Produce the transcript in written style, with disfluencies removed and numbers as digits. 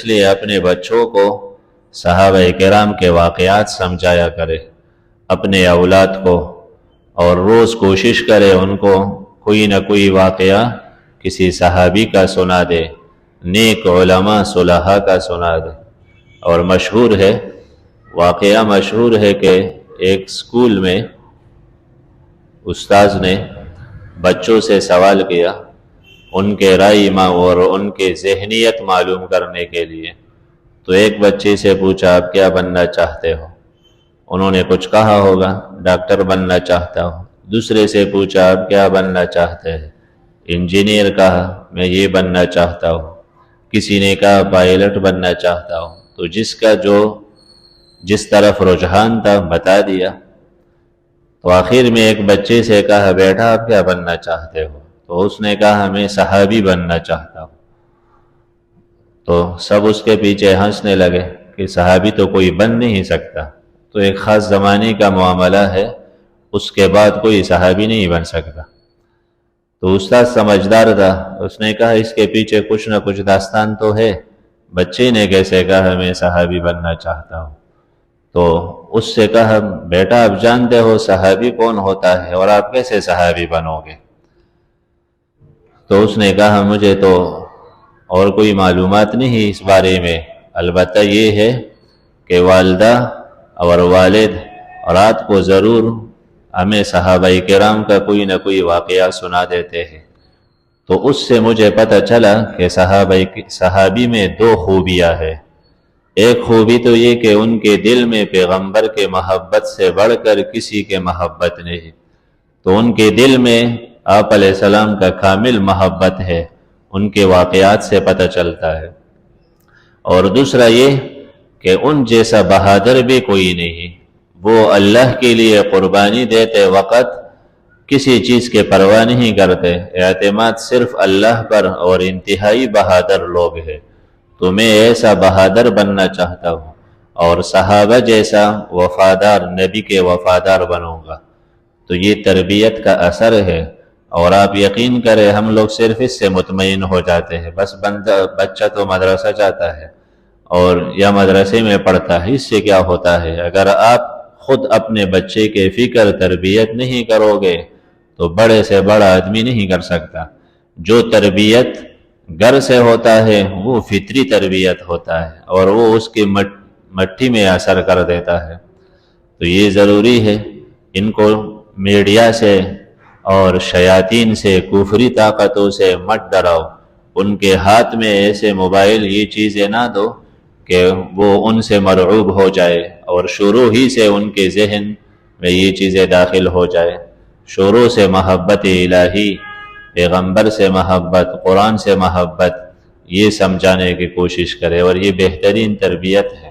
اس لیے اپنے بچوں کو صحابہ کرام کے واقعات سمجھایا کرے اپنے اولاد کو، اور روز کوشش کرے ان کو کوئی نہ کوئی واقعہ کسی صحابی کا سنا دے، نیک علماء صلحاء کا سنا دے۔ اور مشہور ہے، واقعہ مشہور ہے کہ ایک اسکول میں استاذ نے بچوں سے سوال کیا ان کے رائے اور ان کے ذہنیت معلوم کرنے کے لیے۔ تو ایک بچے سے پوچھا آپ کیا بننا چاہتے ہو؟ انہوں نے کچھ کہا ہوگا، ڈاکٹر بننا چاہتا ہوں۔ دوسرے سے پوچھا آپ کیا بننا چاہتے ہیں؟ انجینئر کہا میں یہ بننا چاہتا ہوں۔ کسی نے کہا پائلٹ بننا چاہتا ہوں۔ تو جس کا جس طرف رجحان تھا بتا دیا۔ تو آخر میں ایک بچے سے کہا بیٹا آپ کیا بننا چاہتے ہو؟ تو اس نے کہا میں صحابی بننا چاہتا ہوں۔ تو سب اس کے پیچھے ہنسنے لگے کہ صحابی تو کوئی بن نہیں سکتا، تو ایک خاص زمانے کا معاملہ ہے، اس کے بعد کوئی صحابی نہیں بن سکتا۔ تو استاد سمجھدار تھا، اس نے کہا اس کے پیچھے کچھ نہ کچھ داستان تو ہے، بچے نے کیسے کہا میں صحابی بننا چاہتا ہوں؟ تو اس سے کہا بیٹا آپ جانتے ہو صحابی کون ہوتا ہے اور آپ کیسے صحابی بنو گے؟ تو اس نے کہا مجھے تو اور کوئی معلومات نہیں اس بارے میں، البتہ یہ ہے کہ والدہ اور والد رات کو ضرور ہمیں صحابہ کرام کا کوئی نہ کوئی واقعہ سنا دیتے ہیں۔ تو اس سے مجھے پتہ چلا کہ صحابی میں دو خوبیاں ہیں۔ ایک خوبی تو یہ کہ ان کے دل میں پیغمبر کے محبت سے بڑھ کر کسی کے محبت نہیں، تو ان کے دل میں آپ علیہ السلام کا کامل محبت ہے، ان کے واقعات سے پتہ چلتا ہے۔ اور دوسرا یہ کہ ان جیسا بہادر بھی کوئی نہیں، وہ اللہ کے لیے قربانی دیتے وقت کسی چیز کے پرواہ نہیں کرتے، اعتماد صرف اللہ پر، اور انتہائی بہادر لوگ ہیں۔ تو میں ایسا بہادر بننا چاہتا ہوں اور صحابہ جیسا وفادار، نبی کے وفادار بنوں گا۔ تو یہ تربیت کا اثر ہے، اور آپ یقین کریں ہم لوگ صرف اس سے مطمئن ہو جاتے ہیں، بس بچہ تو مدرسہ جاتا ہے اور یا مدرسے میں پڑھتا ہے، اس سے کیا ہوتا ہے؟ اگر آپ خود اپنے بچے کے فکر تربیت نہیں کرو گے تو بڑے سے بڑا آدمی نہیں کر سکتا۔ جو تربیت گھر سے ہوتا ہے وہ فطری تربیت ہوتا ہے، اور وہ اس کی مٹی میں اثر کر دیتا ہے۔ تو یہ ضروری ہے ان کو میڈیا سے اور شیاطین سے، کفری طاقتوں سے مت ڈراؤ، ان کے ہاتھ میں ایسے موبائل یہ چیزیں نہ دو کہ وہ ان سے مرعوب ہو جائے، اور شروع ہی سے ان کے ذہن میں یہ چیزیں داخل ہو جائے۔ شروع سے محبت الہی، پیغمبر سے محبت، قرآن سے محبت، یہ سمجھانے کی کوشش کرے، اور یہ بہترین تربیت ہے۔